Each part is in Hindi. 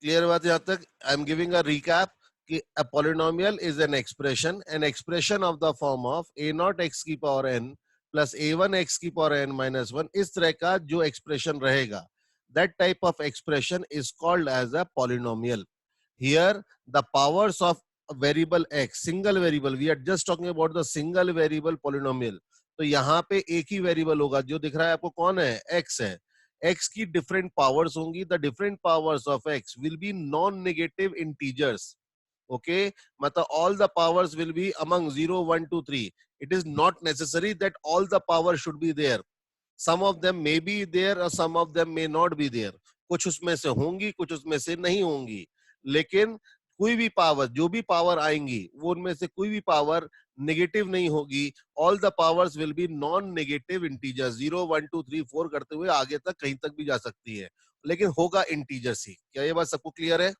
क्लियर बात यहाँ तक? I am giving a recap कि a polynomial is an expression of the form of a naught x की power n plus a1 x की पावर n minus 1. इस तरह का जो एक्सप्रेशन रहेगा, that type of expression is called as a polynomial. Here the powers of a variable x, single variable, we are just talking about the single variable polynomial. तो यहाँ पे एक ही वेरिएबल होगा, जो दिख रहा है आपको कौन है? x है. x की डिफरेंट पावर्स होंगी. The different powers of x will be non negative integers. Okay, मतलब all the powers will be among 0, 1, 2, 3. It is not necessary that all the powers should be there. Some of them may be there or some of them may not be there. कुछ उसमें से होंगी, कुछ उसमें से नहीं होंगी, लेकिन कोई भी पावर, जो भी पावर आएंगी, वो उनमें से कोई भी पावर नेगेटिव नहीं होगी. All the powers will be non negative integer. 0, 1, 2, 3, 4 करते हुए आगे तक कहीं तक भी जा सकती है, लेकिन होगा इंटीजर्स ही. क्या ये बात सबको क्लियर है?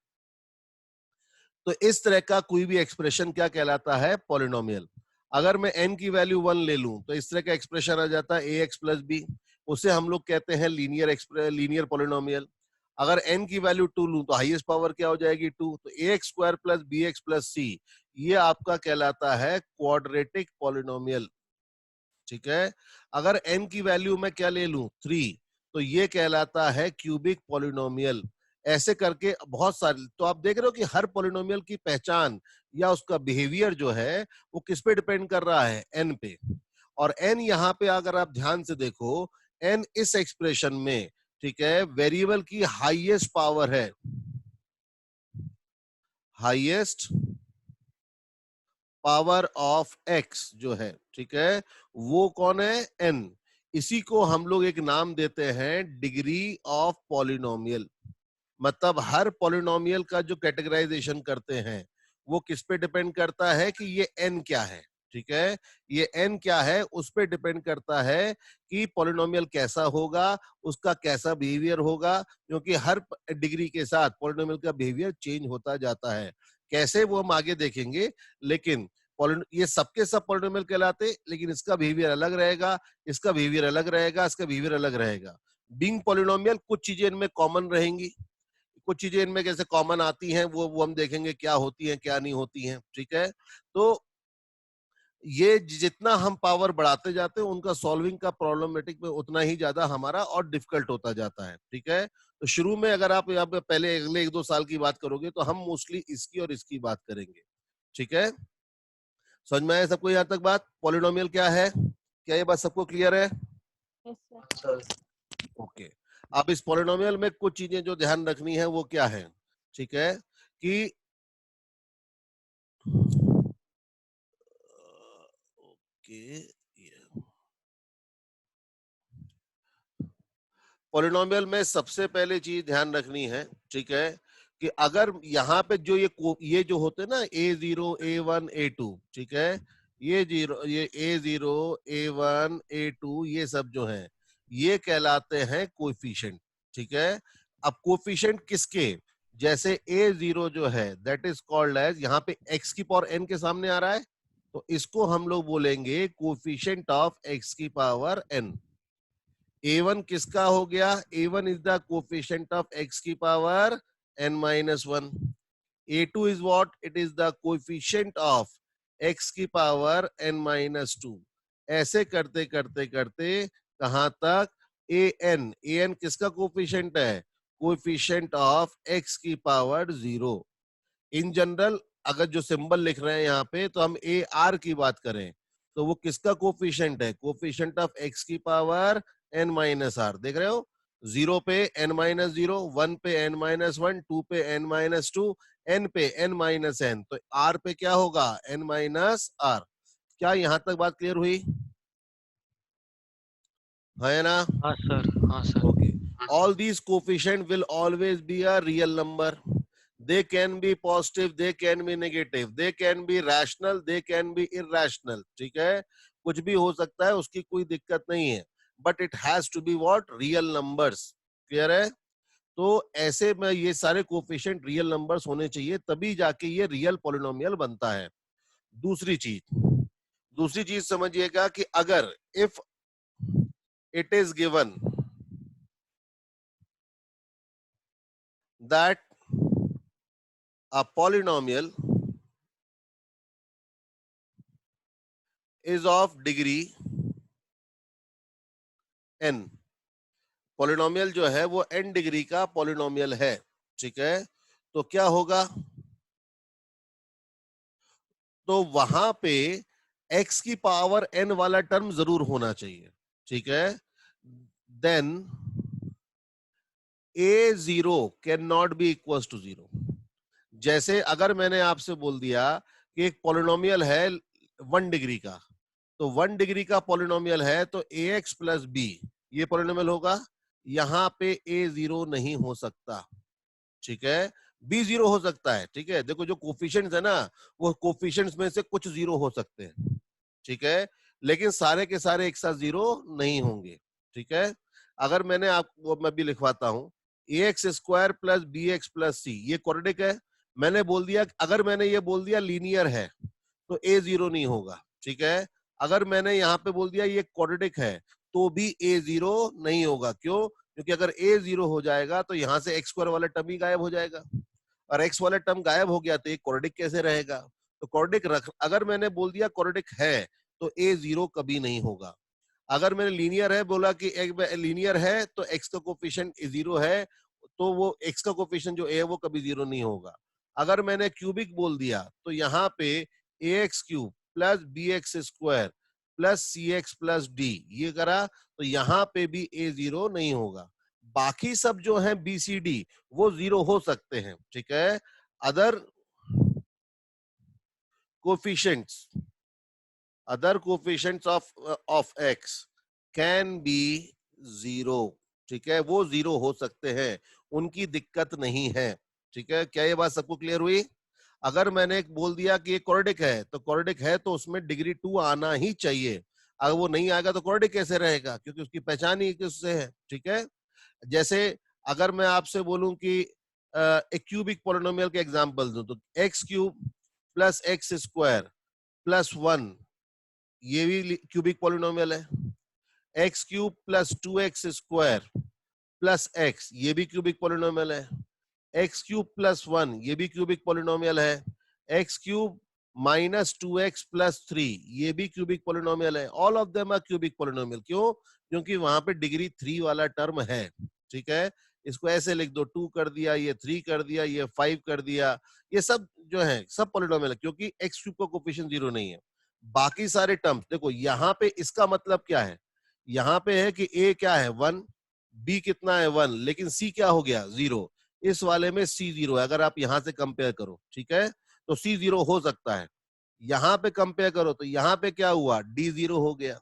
तो इस तरह का कोई भी एक्सप्रेशन क्या कहलाता है? पॉलिनोमियल. अगर मैं n की वैल्यू 1 ले लूं तो इस तरह का एक्सप्रेशन आ जाता है ax प्लस बी. उसे हम लोग कहते हैं लीनियर पॉलिनोमियल. अगर n की वैल्यू 2 लूं तो हाईएस्ट पावर क्या हो जाएगी? 2. तो ax square plus bx plus c, ये आपका कहलाता है क्वाड्रेटिक पॉलिनोमियल. ठीक है. अगर n की वैल्यू मैं क्या ले लूं? 3, तो ये कहलाता है क्यूबिक पॉलिनोमियल. ऐसे करके बहुत सारे. तो आप देख रहे हो कि हर पॉलिनोमियल की पहचान या उसका बिहेवियर जो है वो किस पे डिपेंड कर रहा है? n पे. और n यहाँ पे अगर आप ध्यान से देखो, n इस एक्सप्रेशन में, ठीक है, वेरिएबल की हाईएस्ट पावर है. हाईएस्ट पावर ऑफ x जो है, ठीक है, वो कौन है? n. इसी को हम लोग एक नाम देते हैं डिग्री ऑफ पॉलिनोमियल. मतलब हर पॉलिनोमियल का जो कैटेगराइजेशन करते हैं वो किस पे डिपेंड करता है कि ये n क्या है. ठीक है, ये n क्या है उस पे डिपेंड करता है कि पॉलिनोमियल कैसा होगा, उसका कैसा बिहेवियर होगा, क्योंकि हर डिग्री के साथ पॉलिनोमियल का बिहेवियर चेंज होता जाता है. कैसे, वो हम आगे देखेंगे. लेकिन ये सबके सब पॉलिनोमियल कहलाते, लेकिन इसका बिहेवियर अलग रहेगा, इसका बिहेवियर अलग रहेगा, इसका बिहेवियर अलग रहेगा. बीइंग पॉलिनोमियल, कुछ चीजें इनमें कॉमन रहेंगी, कुछ चीजें इनमें कैसे कॉमन आती हैं, वो हम देखेंगे क्या होती हैं, क्या नहीं होती हैं. ठीक है, तो ये जितना हम पावर बढ़ाते जाते हैं उनका सॉल्विंग का प्रॉब्लमेटिक में उतना ही ज्यादा हमारा और डिफिकल्ट होता जाता है. ठीक है, तो शुरू में अगर आप यहाँ पे पहले अगले 1-2 साल की बात करोगे तो हम मोस्टली इसकी और इसकी बात करेंगे. ठीक है, समझ में आया सबको यहाँ तक बात? पॉलिनोमियल क्या है? क्या ये बात सबको क्लियर है? ओके. अब इस पॉलिनोमियल में कुछ चीजें जो ध्यान रखनी है वो क्या है? ठीक है, कि पॉलिनोमियल में सबसे पहले चीज ध्यान रखनी है, ठीक है, कि अगर यहाँ पे जो ये जो होते हैं ना a0, a1, a2, ठीक है, ये a0, a1, a2, ये सब जो हैं ये कहलाते हैं कोएफिशिएंट. ठीक है, अब कोएफिशिएंट किसके? जैसे a0 जो है दैट इज कॉल्ड एज, यहाँ पे x की पावर n के सामने आ रहा है, तो इसको हम लोग बोलेंगे कोएफिशिएंट ऑफ x की पावर n. a1 किसका हो गया? a1 is the coefficient of x की power n-1. a2 is what? It is the coefficient of x की पावर n-2. ऐसे करते करते करते कहां तक? an किसका कोएफिशिएंट है? कोएफिशिएंट ऑफ x की पावर 0. इन जनरल अगर जो सिंबल लिख रहे हैं यहाँ पे, तो हम AR की बात करें तो वो किसका कोफिशिएंट है? कोफिशिएंट ऑफ x की पावर n-r. देख रहे हो, 0 पे n-0, 1 पे n-1, 2 पे n-2, n पे n-n. तो r पे क्या होगा? n-r. क्या यहाँ तक बात क्लियर हुई है ना? हाँ सर, हाँ sir. Okay. All these coefficient will always be a real number. They can be positive, they can be negative, they can be rational, they can be irrational. ठीक है, कुछ भी हो सकता है, उसकी कोई दिक्कत नहीं है. But it has to be what? Real numbers. Clear है? तो ऐसे में ये सारे कोफिशिएंट रियल नंबर्स होने चाहिए, तभी जाके ये रियल पॉलिनोमियल बनता है. दूसरी चीज समझिएगा कि अगर if it is given that a polynomial is of degree n. Polynomial जो है वो n डिग्री का पॉलिनोमियल है, ठीक है। तो क्या होगा, तो वहां पे x की पावर n वाला टर्म जरूर होना चाहिए, ठीक है। Then a0 can not be equal to 0। जैसे अगर मैंने आपसे बोल दिया कि एक पॉलिनोमियल है 1 डिग्री का, तो 1 डिग्री का पॉलिनोमियल है तो ax प्लस बी ये पॉलिनोमियल होगा। यहां पे a0 नहीं हो सकता, ठीक है। b0 हो सकता है, ठीक है। देखो जो कोफिशिएंट्स है ना, वो कोफिशिएंट्स में से कुछ जीरो हो सकते हैं, ठीक है, लेकिन सारे के सारे एक साथ जीरो नहीं होंगे, ठीक है। अगर मैंने आपको, मैं भी लिखवाता हूं, ax square plus B X plus C ये क्वाड्रेटिक है। मैंने बोल दिया, अगर मैंने ये बोल दिया लीनियर है तो a0 नहीं होगा, ठीक है। अगर मैंने यहाँ पे बोल दिया ये क्वाड्रेटिक है तो भी a0 नहीं होगा। क्यों? क्योंकि अगर a0 हो जाएगा तो यहां से x स्क्वायर वाला टर्म ही गायब हो जाएगा, और x वाला टर्म गायब हो गया तो ये क्वाड्रेटिक कैसे रहेगा? तो क्वाड्रेटिक रख, अगर मैंने बोल दिया क्वाड्रेटिक है तो a0 कभी नहीं होगा। अगर मैंने लीनियर है बोला कि एक लीनियर है तो x का कोफिशिएंट 0 है, तो वो x का कोफिशिएंट जो a है वो कभी 0 नहीं होगा। अगर मैंने क्यूबिक बोल दिया तो यहाँ पे ax cube plus B X square plus C X plus D ये करा तो यहाँ पे भी a0 नहीं होगा। बाकी सब जो है बी सी डी वो 0 हो सकते हैं, ठीक है। Other coefficients other coefficients of x can be 0, ठीक है, वो 0 हो सकते हैं, उनकी दिक्कत नहीं है, ठीक है। क्या ये बात सबको क्लियर हुई? अगर मैंने एक बोल दिया कि ये क्वाड्रेटिक है तो क्वाड्रेटिक है तो उसमें डिग्री 2 आना ही चाहिए। अगर वो नहीं आएगा तो क्वाड्रेटिक कैसे रहेगा? क्योंकि उसकी पहचान ही उससे है, ठीक है। जैसे अगर मैं आपसे बोलूं कि एक क्यूबिक पॉलिनोमियल के एग्जांपल दूं तो x cube plus x square plus 1 ये भी क्यूबिक पॉलिनोमियल है। X cube plus 2x square plus x ये भी क्यूबिक पॉलिनोमियल है। एक्स क्यूब प्लस 1 ये भी क्यूबिक पॉलिनोमियल है। X cube minus 2x plus 3 ये भी क्यूबिक पॉलिनोमियल है। All of them are cubic polynomial. क्यों? क्योंकि वहां पे डिग्री 3 वाला टर्म है, ठीक है। इसको ऐसे लिख दो, 2 कर दिया, ये 3 कर दिया, ये 5 कर दिया, ये सब जो है सब पॉलिनोमियल है, क्योंकि एक्स क्यूब का कोफिशिएंट 0 नहीं है। बाकी सारे टर्म्स देखो, यहाँ पे इसका मतलब क्या है? यहाँ पे है कि a क्या है 1, b कितना है 1, लेकिन c क्या हो गया 0। इस वाले में c 0 है। अगर आप यहां से कंपेयर करो, ठीक है, तो c 0 हो सकता है। यहाँ पे कंपेयर करो तो यहाँ पे क्या हुआ, d 0 हो गया।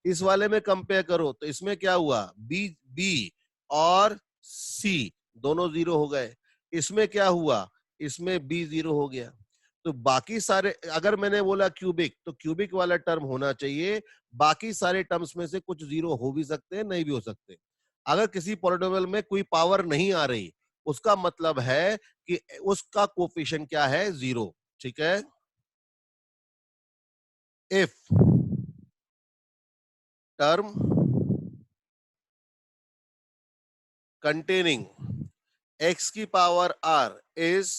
इस वाले में कंपेयर करो तो इसमें क्या हुआ, b और c दोनों 0 हो गए। इसमें क्या हुआ, इसमें b 0 हो गया। तो बाकी सारे, अगर मैंने बोला क्यूबिक तो क्यूबिक वाला टर्म होना चाहिए। बाकी सारे टर्म्स में से कुछ 0 हो भी सकते हैं, नहीं भी हो सकते। अगर किसी पॉलिनोमियल में कोई पावर नहीं आ रही, उसका मतलब है कि उसका कोफिशिएंट क्या है, 0, ठीक है। इफ टर्म containing x की power r is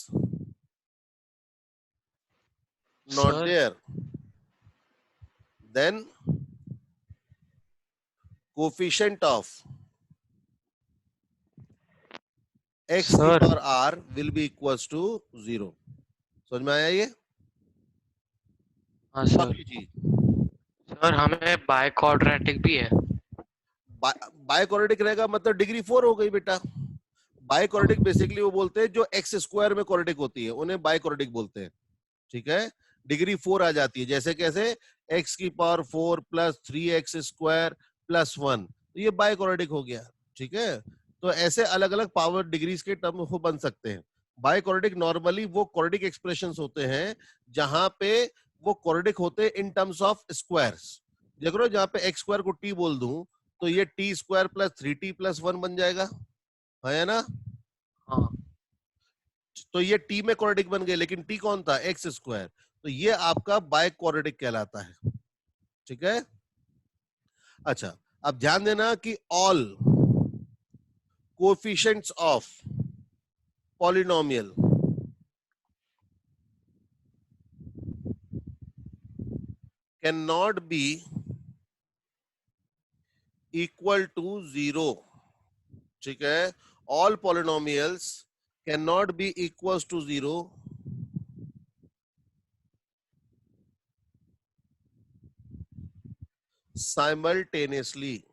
not sir there, then coefficient of x की sir power r will be equals to 0। समझ में आया ये? हाँ और सर। ये चीज सर हमें बाय क्वाड्रेटिक भी है। बायक्वाड्रेटिक रहेगा मतलब डिग्री 4 हो गई बेटा। बायक्वाड्रेटिक बेसिकली वो बोलते हैं जो एक्स स्क्वायर में क्वाड्रेटिक होती है, उन्हें बायक्वाड्रेटिक बोलते हैं, ठीक है। डिग्री 4 आ जाती है, जैसे कैसे, एक्स की power 4 plus 3x square plus 1, तो ये बायक्वाड्रेटिक हो गया, ठीक है। तो ऐसे अलग अलग पावर डिग्रीज के टर्म हो बन सकते हैं। बायक्वाड्रेटिक नॉर्मली वो क्वाड्रेटिक एक्सप्रेशंस होते हैं जहां पे वो क्वाड्रेटिक होते हैं इन टर्म्स ऑफ स्क्वायर्स। देख रहे हो, जहां पे एक्स स्क्वायर को टी बोल दूं तो ये T square plus 3t plus 1 बन जाएगा, है ना। हाँ तो ये टी में क्वाड्रेटिक बन गए, लेकिन टी कौन था, एक्स स्क्वायर। तो ये आपका बाय क्वाड्रेटिक कहलाता है, ठीक है। अच्छा, अब ध्यान देना कि all coefficients of polynomial can not be equal to 0. ठीक है, all polynomials can not be equal to 0 simultaneously.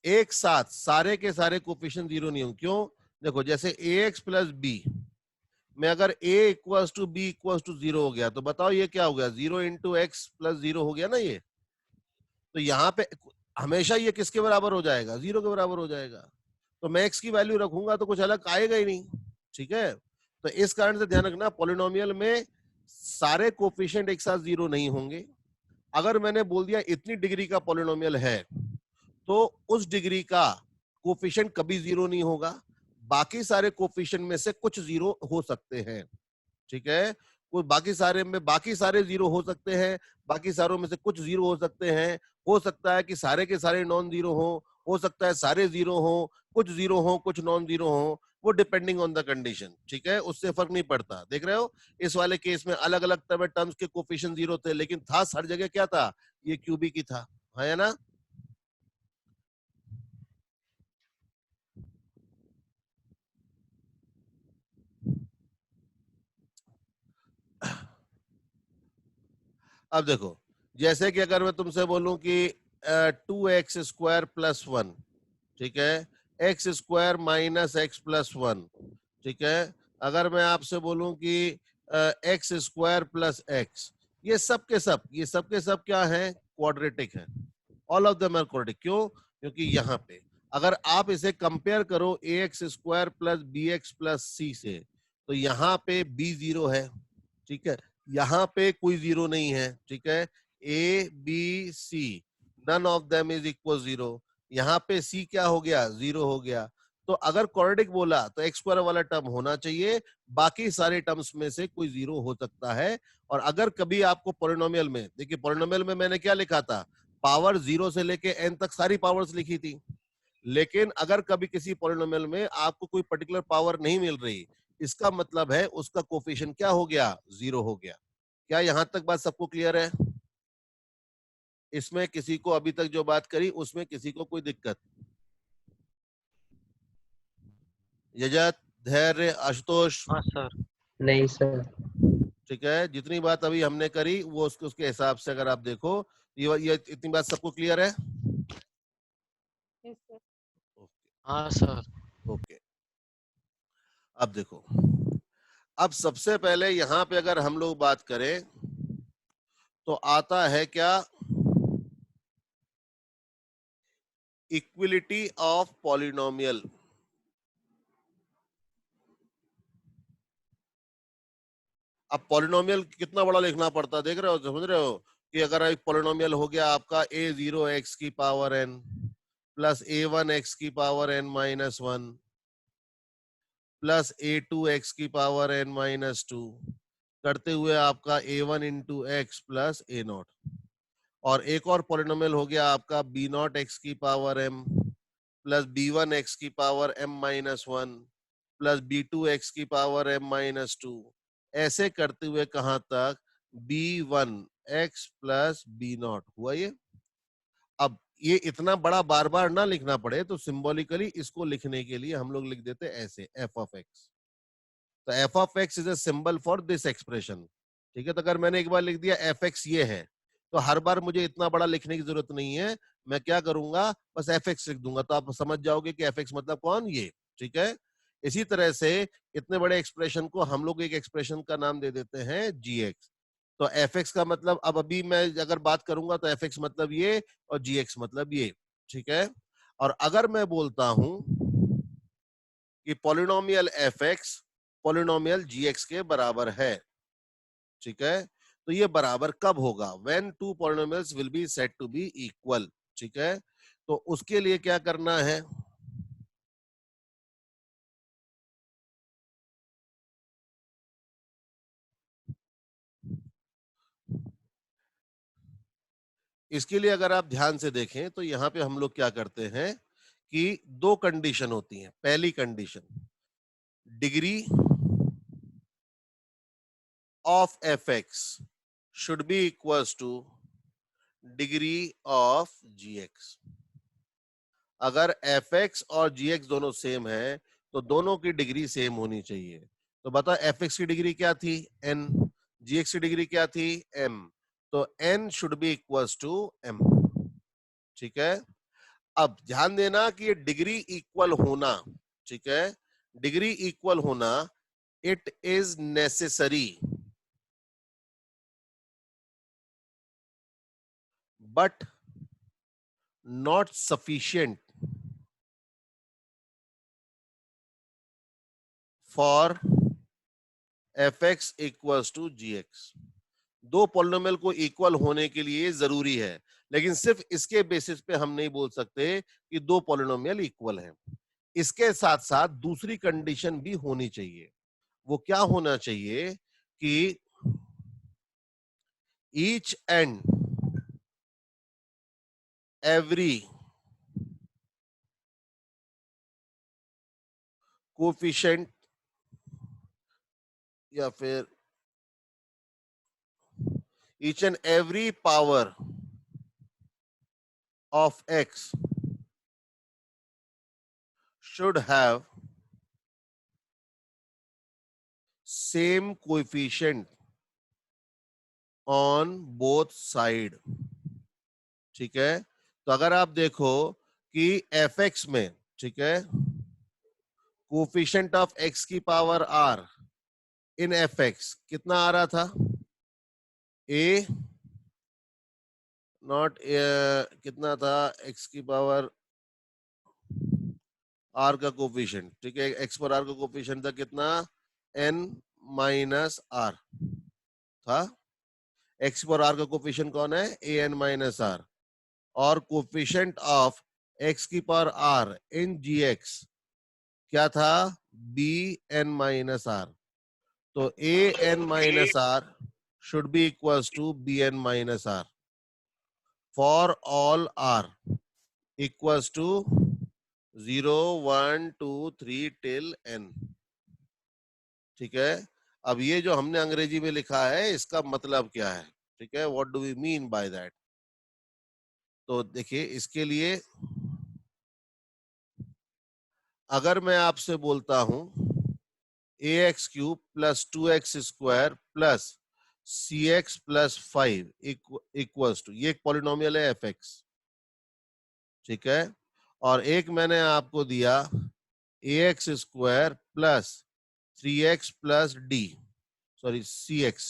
एक साथ सारे के सारे कोफिशिएंट जीरो नहीं होंगे. क्यों? देखो, जैसे ax प्लस बी में अगर a equals to b equals to 0 हो गया, तो बताओ ये क्या हो गया? 0 इंटू एक्स प्लस 0 हो गया ना ये. तो यहाँ पे हमेशा ये किसके बराबर हो जाएगा? 0 के बराबर हो जाएगा. तो मैं x की वैल्यू रखूंगा तो कुछ अलग आएगा ही नहीं. ठीक है, तो इस कारण से ध्यान रखना, पॉलिनोमियल में सारे कोफिशिएंट एक साथ 0 नहीं होंगे. अगर मैंने बोल दिया इतनी डिग्री का पॉलिनोमियल है, तो उस डिग्री का कोफिशिएंट कभी 0 नहीं होगा. बाकी सारे कोफिशिएंट में से कुछ 0 हो सकते हैं. ठीक है, कोई बाकी सारे में बाकी सारे 0 हो सकते हैं, बाकी सारों में से कुछ 0 हो सकते हैं. हो सकता है कि सारे के सारे नॉन 0 हो सकता है सारे 0 हो, कुछ 0 हो, कुछ नॉन 0 हो. वो डिपेंडिंग ऑन द कंडीशन. ठीक है, उससे फर्क नहीं पड़ता. देख रहे हो, इस वाले केस में अलग अलग टर्म्स के कोफिशिएंट 0 थे, लेकिन था हर जगह क्या था? ये क्यूबिक ही था. है ना? अब देखो, जैसे कि अगर मैं तुमसे बोलूं कि 2x² प्लस 1, ठीक है, x² माइनस एक्स प्लस 1, ठीक है, अगर मैं आपसे बोलूं कि x² प्लस एक्स, ये सब क्या है? क्वाड्रेटिक है. All of them are quadratic. क्यों? क्योंकि यहाँ पे अगर आप इसे कंपेयर करो ax² plus bx plus c से, तो यहाँ पे b 0 है. ठीक है, यहाँ पे कोई 0 नहीं है. ठीक है, a b c none of them is equal 0. यहाँ पे c क्या हो गया? 0 हो गया. तो अगर क्वाड्रेटिक बोला तो x² वाला टर्म होना चाहिए, बाकी सारे टर्म्स में से कोई 0 हो सकता है. और अगर कभी आपको पॉलिनोमियल में, देखिए पॉलिनोमियल में मैंने क्या लिखा था? पावर 0 से लेके n तक सारी पावर्स लिखी थी. लेकिन अगर कभी किसी पॉलिनोमियल में आपको कोई पर्टिकुलर पावर नहीं मिल रही, इसका मतलब है उसका कोफिशिएंट क्या हो गया? 0 हो गया. क्या यहां तक बात सबको क्लियर है? इसमें किसी को अभी तक जो बात करी उसमें किसी को कोई दिक्कत? यजत, धैर्य, आशुतोष? हाँ सर. नहीं सर. ठीक है, जितनी बात अभी हमने करी वो उसके हिसाब से अगर आप देखो, ये इतनी बात सबको क्लियर है? हाँ सर. ओके. अब देखो, अब सबसे पहले यहां पे अगर हम लोग बात करें तो आता है क्या? Equality of polynomial. अब पॉलिनोमियल कितना बड़ा लिखना पड़ता है, देख रहे हो, समझ रहे हो? कि अगर एक पॉलिनोमियल हो गया आपका a0 x की power n plus a1 x की power n minus 1 plus a2 x की पावर n माइनस 2, करते हुए आपका a1 into x plus a0. और एक और पॉलिनोमियल हो गया आपका b0 x की power m plus b1 x की power m minus 1 plus b2 x की पावर m माइनस 2. ऐसे करते हुए कहां तक? b1 x प्लस b0 हुआ ये. अब ये इतना बड़ा बार बार ना लिखना पड़े, तो सिंबॉलिकली इसको लिखने के लिए हम लोग लिख देते ऐसे f ऑफ x. तो f of x is a symbol for this expression. ठीक है, तो अगर मैंने एक बार लिख दिया fx ये है, तो हर बार मुझे इतना बड़ा लिखने की जरूरत नहीं है. मैं क्या करूंगा? बस fx लिख दूंगा, तो आप समझ जाओगे कि fx मतलब कौन? ये. ठीक है, इसी तरह से इतने बड़े एक्सप्रेशन को हम लोग एक एक्सप्रेशन का नाम दे देते हैं gx. तो fx का मतलब, अब अभी मैं अगर बात करूंगा तो fx मतलब ये और gx मतलब ये. ठीक है, और अगर मैं बोलता हूं कि पॉलिनोमियल fx पॉलिनोमियल gx के बराबर है, ठीक है, तो ये बराबर कब होगा? When two polynomials will be said to be equal. ठीक है, तो उसके लिए क्या करना है? इसके लिए अगर आप ध्यान से देखें तो यहां पे हम लोग क्या करते हैं कि दो कंडीशन होती हैं. पहली condition, degree of fx should be equals to degree of gx. अगर fx और gx दोनों सेम है तो दोनों की डिग्री सेम होनी चाहिए. तो बताओ fx की डिग्री क्या थी? n. gx की डिग्री क्या थी? m. तो n should be equals to m. ठीक है. अब ध्यान देना कि ये डिग्री इक्वल होना, ठीक है, डिग्री इक्वल होना, it is necessary but not sufficient for fx equals to gx. दो पॉलिनोमियल को इक्वल होने के लिए जरूरी है, लेकिन सिर्फ इसके बेसिस पे हम नहीं बोल सकते कि दो पॉलिनोमियल इक्वल हैं. इसके साथ साथ दूसरी कंडीशन भी होनी चाहिए. वो क्या होना चाहिए कि ईच एंड एवरी कोफिशिएंट या फिर each and every power of x should have same coefficient on both side. ठीक है. तो अगर आप देखो कि fx में, ठीक है, कोफिशिएंट ऑफ x की पावर r इन fx कितना आ रहा था? a नॉट कितना था? x की पावर r का कोफिशिएंट, ठीक है, x पर r का कोफिशिएंट था कितना? n माइनस r था. x पर r का कोफिशिएंट कौन है? an minus r. और कोफिशिएंट ऑफ x की पावर r इन gx क्या था? bn minus r. तो an minus r should be equals to bn minus r for all r equals to 0, 1, 2, 3 till n. ठीक है. अब ये जो हमने अंग्रेजी में लिखा है इसका मतलब क्या है? ठीक है, what do we mean by that? तो देखिए, इसके लिए अगर मैं आपसे बोलता हूं ax cube plus 2x square plus cx plus 5 equals to, ये एक पॉलिनोमियल है fx, ठीक है, और एक मैंने आपको दिया ax square plus 3x plus d, sorry cx,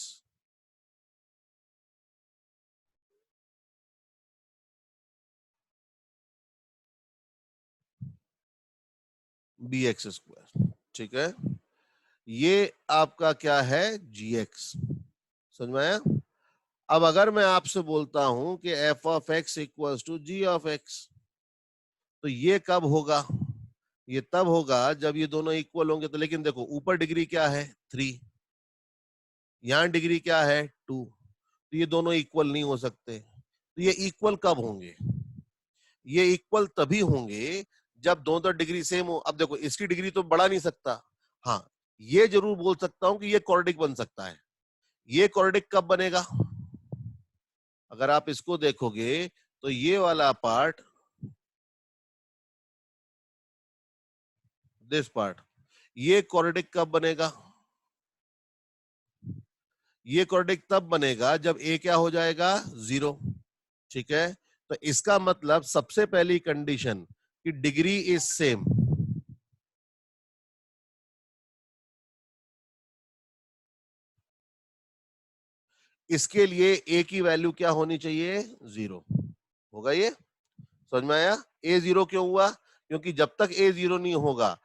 bx square. ठीक है, ये आपका क्या है? gx. समझ में आया? अब अगर मैं आपसे बोलता हूं कि f of x equals to g of x, तो ये कब होगा? ये तब होगा जब ये दोनों इक्वल होंगे. तो लेकिन देखो, ऊपर डिग्री क्या है? 3, यहां डिग्री क्या है? 2. तो ये दोनों इक्वल नहीं हो सकते. तो ये इक्वल कब होंगे? ये इक्वल तभी होंगे जब दोनों डिग्री सेम हो. अब देखो, इसकी डिग्री तो बढ़ा नहीं सकता. हाँ, ये जरूर बोल सकता हूं कि ये क्वाड्रेटिक बन सकता है. ये क्वाड्रेटिक कब बनेगा? अगर आप इसको देखोगे तो ये वाला पार्ट, दिस पार्ट, ये क्वाड्रेटिक कब बनेगा? ये क्वाड्रेटिक तब बनेगा जब a क्या हो जाएगा? 0. ठीक है, तो इसका मतलब सबसे पहली कंडीशन कि डिग्री इज सेम. इसके लिए a की वैल्यू क्या होनी चाहिए? 0. होगा ये? समझ में आया? a 0 क्यों हुआ? क्योंकि जब तक a 0 नहीं होगा,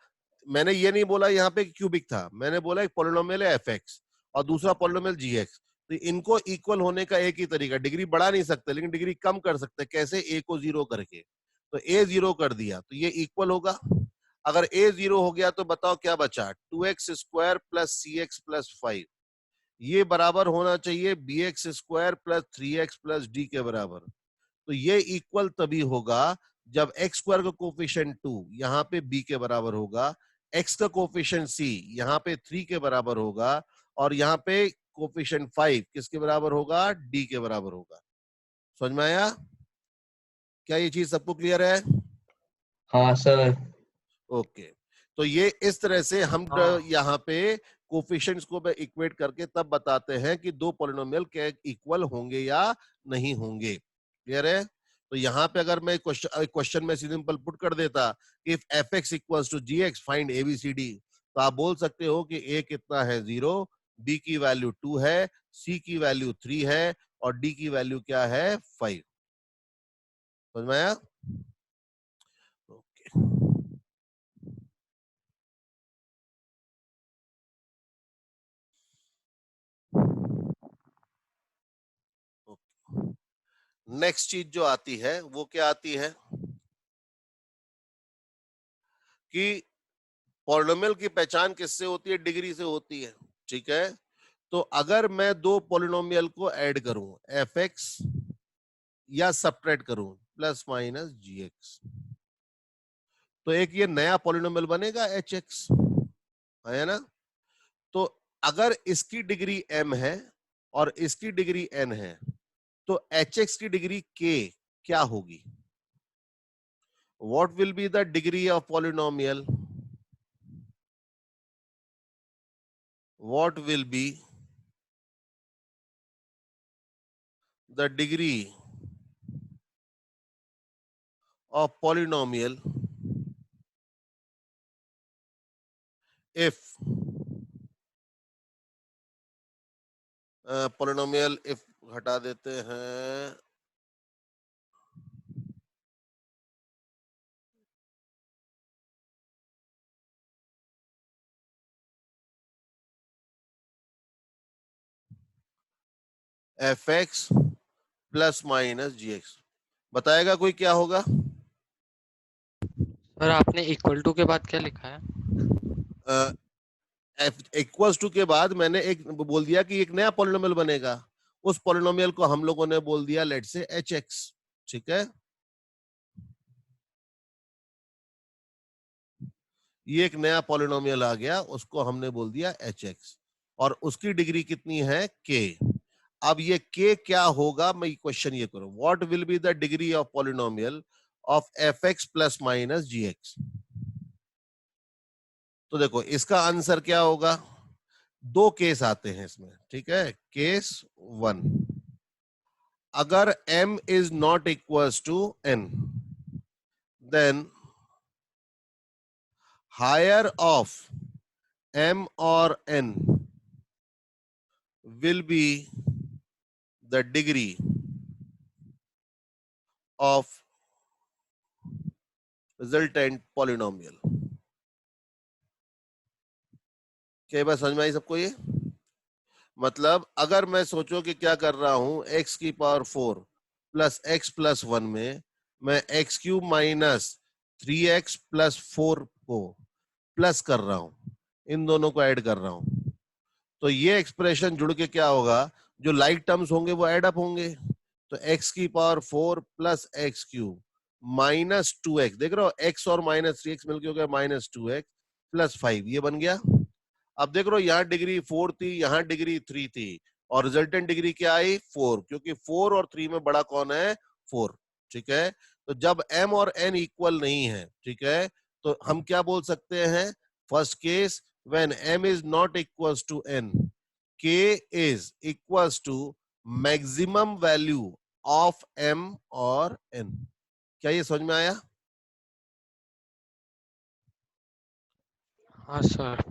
मैंने ये नहीं बोला यहाँ पे क्यूबिक था, मैंने बोला एक पॉलिनोमियल है fx और दूसरा पॉलिनोमियल gx. तो इनको इक्वल होने का एक ही तरीका, डिग्री बढ़ा नहीं सकते लेकिन डिग्री कम कर सकते. कैसे? a को 0 करके. तो a 0 कर दिया तो ये इक्वल होगा. अगर a 0 हो गया तो बताओ क्या बचा? 2x square plus cx plus 5. ये बराबर होना चाहिए bx square plus 3x plus d के बराबर. तो ये इक्वल तभी होगा जब x स्क्वायर का कोफिशिएंट 2 यहाँ पे b के बराबर होगा, x का कोफिशिएंट c यहाँ पे 3 के बराबर होगा, और यहाँ पे कोफिशिएंट 5 किसके बराबर होगा? डी के बराबर होगा। समझ में आया? क्या ये चीज सबको क्लियर है? हाँ सर। ओके, तो ये इस तरह से हम हाँ। यहाँ पे कोफिशिएंट्स को इक्वेट करके तब बताते हैं कि दो पॉलिनोमियल के इक्वल होंगे या नहीं होंगे। क्लियर है? तो यहाँ पे अगर मैं क्वेश्चन में सिंपल पुट कर देता, if f x equals to g x find ABCD, तो आप बोल सकते हो कि ए कितना है? 0, बी की वैल्यू 2 है, सी की वैल्यू 3 है और डी की वैल्यू क्या है? 5। समझ में आया? ओके, नेक्स्ट चीज जो आती है वो क्या आती है कि पॉलिनोमियल की पहचान किससे होती है? डिग्री से होती है। ठीक है, तो अगर मैं दो पॉलिनोमियल को ऐड करूं, एफ एक्स या सब्ट्रैक्ट करूं प्लस माइनस जी एक्स, तो एक ये नया पॉलिनोमियल बनेगा एच एक्स, है ना? तो अगर इसकी डिग्री m है और इसकी डिग्री n है, तो एच एक्स की डिग्री k क्या होगी? What will be the degree of polynomial? What will be the degree of polynomial if polynomial if हटा देते हैं, F x plus minus g x, बताएगा कोई क्या होगा? सर आपने इक्वल टू के बाद क्या लिखा है? एफ इक्वल्स टू के बाद मैंने एक बोल दिया कि एक नया पॉलिनोमियल बनेगा, उस पॉलिनोमियल को हम लोगों ने बोल दिया लेट से एच एक्स। ठीक है, ये एक नया पॉलिनोमियल आ गया, उसको हमने बोल दिया एच एक्स और उसकी डिग्री कितनी है? के। अब ये के क्या होगा? मैं क्वेश्चन ये करूं, what will be the degree of polynomial of f x plus minus g x? तो देखो इसका आंसर क्या होगा? दो केस आते हैं इसमें। ठीक है, केस 1, अगर m is not equals to n, then higher of m और n will be the degree of resultant polynomial। क्या बात समझ में आई सबको? ये मतलब अगर मैं सोचो कि क्या कर रहा हूं, x की पावर 4 प्लस x प्लस 1 में मैं x cube minus 3x plus 4 को प्लस कर रहा हूं, इन दोनों को ऐड कर रहा हूं, तो ये एक्सप्रेशन जुड़ के क्या होगा? जो लाइक टर्म्स होंगे वो ऐड अप होंगे। तो x की power 4 plus x cube minus 2x, देख रहे हो x और माइनस 3x मिलकर हो गया माइनस 2x प्लस 5, ये बन गया। अब देख रहे हो यहाँ डिग्री 4 थी, यहाँ डिग्री 3 थी और रिजल्टेंट डिग्री क्या आई? 4, क्योंकि 4 और 3 में बड़ा कौन है? 4। ठीक है, तो जब m और n इक्वल नहीं है, ठीक है, तो हम क्या बोल सकते हैं? First case, when m is not equals to n, k is equals to maximum value of m और n। क्या ये समझ में आया? हाँ सर।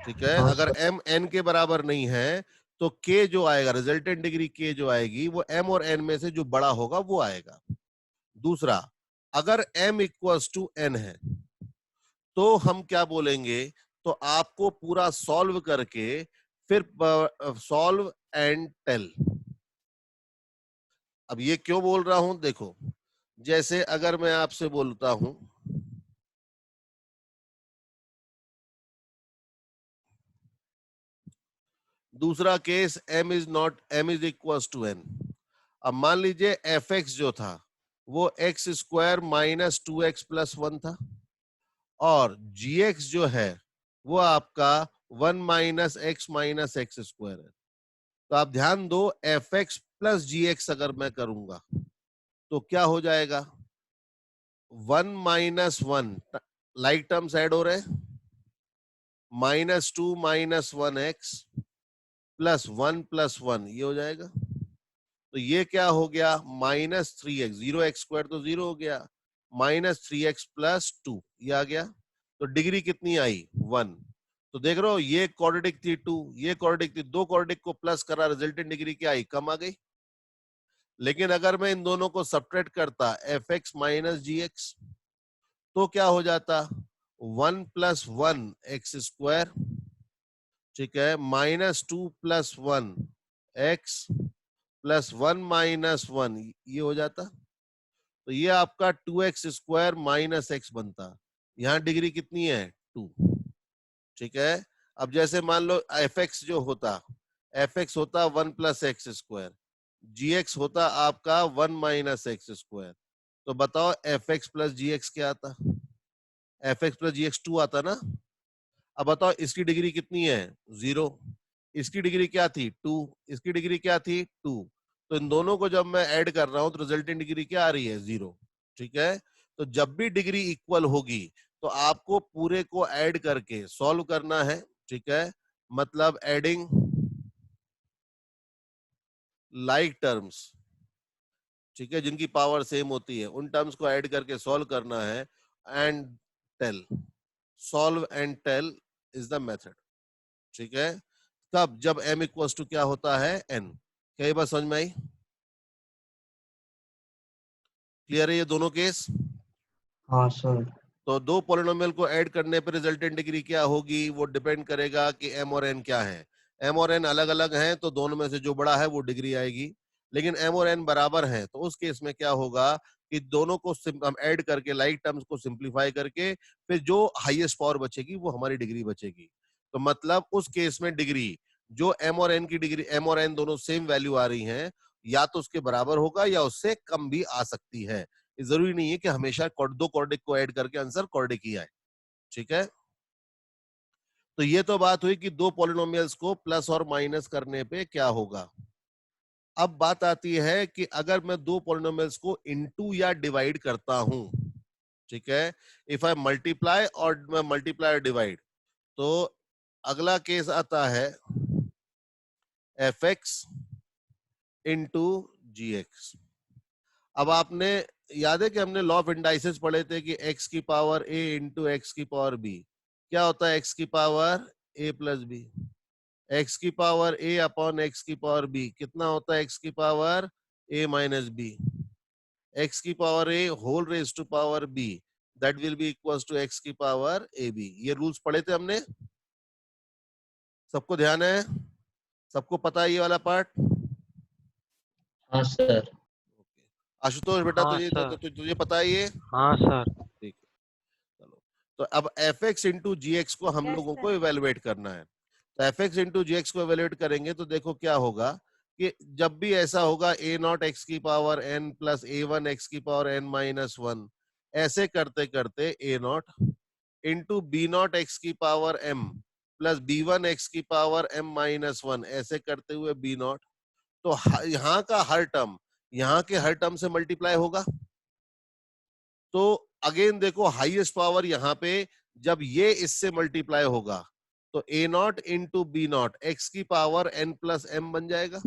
ठीक है, हाँ अगर सर। m n के बराबर नहीं है तो k जो आएगा, रिजल्टेंट डिग्री k जो आएगी, वो m और n में से जो बड़ा होगा वो आएगा। दूसरा, अगर m इक्वल्स टू n है तो हम क्या बोलेंगे? तो आपको पूरा सॉल्व करके फिर सॉल्व एंड टेल। अब ये क्यों बोल रहा हूं? देखो, जैसे अगर मैं आपसे बोलता हूं दूसरा case, m is equals to n। अब मान लीजिए एफ एक्स जो था वो x square minus 2x plus 1 था और जी एक्स जो है वो आपका 1 माइनस एक्स स्क्वायर है। तो आप ध्यान दो, एफ एक्स प्लस जी एक्स अगर मैं करूंगा तो क्या हो जाएगा, 1 - 1 लाइक टर्म्स ऐड हो रहे हैं, -2 - 1x +1 ये हो जाएगा। तो ये क्या हो गया, -3x, 0x² तो 0 हो गया, -3x + 2 ये आ गया। तो डिग्री कितनी आई, 1। तो देख रहे हो, ये क्वाड्रेटिक थी 2, ये क्वाड्रेटिक थी, दो क्वाड्रेटिक को प्लस करा, रिजल्टेंट डिग्री क्या आई, कम आ गई। लेकिन अगर मैं इन दोनों को सब्ट्रैक्ट करता, F x minus g x, तो क्या हो जाता, 1 + 1x², ठीक है, -2 + 1x +1 - 1 ये हो जाता। तो ये आपका 2x² - x बनता। यहाँ डिग्री कितनी है, 2। ठीक है। अब जैसे मान लो एफ एक्स जो होता, एफ एक्स होता 1 + x², जी एक्स होता आपका 1 - x²। तो बताओ एफ एक्स प्लस जी एक्स क्या आता, एफ एक्स प्लस जी एक्स 2 आता ना। अब बताओ इसकी डिग्री कितनी है, 0। इसकी डिग्री क्या थी, 2। इसकी डिग्री क्या थी, 2। तो इन दोनों को जब मैं ऐड कर रहा हूं तो रिजल्टेंट डिग्री क्या आ रही है, 0। ठीक है। तो जब भी डिग्री इक्वल होगी तो आपको पूरे को ऐड करके सॉल्व करना है। ठीक है, मतलब एडिंग लाइक टर्म्स, ठीक है, जिनकी पावर सेम होती है, उन टर्म्स को ऐड करके सॉल्व करना है। And tell, solve and tell is the method. ठीक है। तब जब m इक्वल्स टू क्या होता है, n। क्या ये बात समझ में आई, क्लियर है ये दोनों केस। हाँ सर। तो दो पॉलिनोमियल को ऐड करने पर रिजल्टेंट डिग्री क्या होगी, वो डिपेंड करेगा कि m और n क्या है। m और n अलग अलग हैं तो दोनों में से जो बड़ा है वो डिग्री आएगी। लेकिन m और n बराबर हैं तो उस केस में क्या होगा कि दोनों को हम ऐड करके लाइक टर्म्स को सिंप्लीफाई करके फिर जो हाईएस्ट पावर बचेगी वो हमारी डिग्री बचेगी। तो मतलब उस केस में डिग्री जो m और n की डिग्री, m और n दोनों सेम वैल्यू आ रही हैं, या तो उसके बराबर होगा या उससे कम भी आ सकती है। जरूरी नहीं है कि हमेशा दो क्वाड्रेटिक को ऐड करके आंसर क्वाड्रेटिक ही आए। ठीक है। तो ये तो बात हुई कि दो पॉलिनोमियल्स को प्लस और माइनस करने पे क्या होगा। अब बात आती है कि अगर मैं दो पॉलिनोमियल्स को इनटू या डिवाइड करता हूं, ठीक है, इफ आई मल्टीप्लाई और मैं मल्टीप्लाई और डिवाइड, तो अगला केस आता है एफ एक्स इंटू जी एक्स। अब आपने याद है कि हमने लॉ ऑफ इंडाइसेस पढ़े थे कि x की पावर a इंटू एक्स की पावर b क्या होता है, x की power a plus b। x की पावर a अपॉन x की पावर b कितना होता है, x की power a minus b। x की power a whole raise to power b that will be equals to x की पावर ab। ये रूल्स पढ़े थे हमने, सबको ध्यान है, सबको पता है ये वाला पार्ट। हाँ सर। आशुतोष बेटा हाँ तुझे सर। तुझे पता है ये, हाँ सर। ठीक है। चलो, तो अब एफ एक्स इंटू जी एक्स को हम लोगों को इवेलुएट करना है। तो एफ एक्स इंटू जी एक्स को इवेलुएट करेंगे तो देखो क्या होगा कि जब भी ऐसा होगा ए नॉट एक्स की पावर एन प्लस ए वन एक्स की पावर एन माइनस वन, ऐसे करते करते A naught into B naught x की power M plus B one x की पावर एम माइनस वन, ऐसे करते हुए बी नॉट। तो यहाँ का हर टर्म यहाँ के हर टर्म से मल्टीप्लाई होगा। तो अगेन देखो हाईएस्ट पावर यहाँ पे जब ये इससे मल्टीप्लाई होगा तो A naught into B naught x की पावर एन प्लस एम बन जाएगा।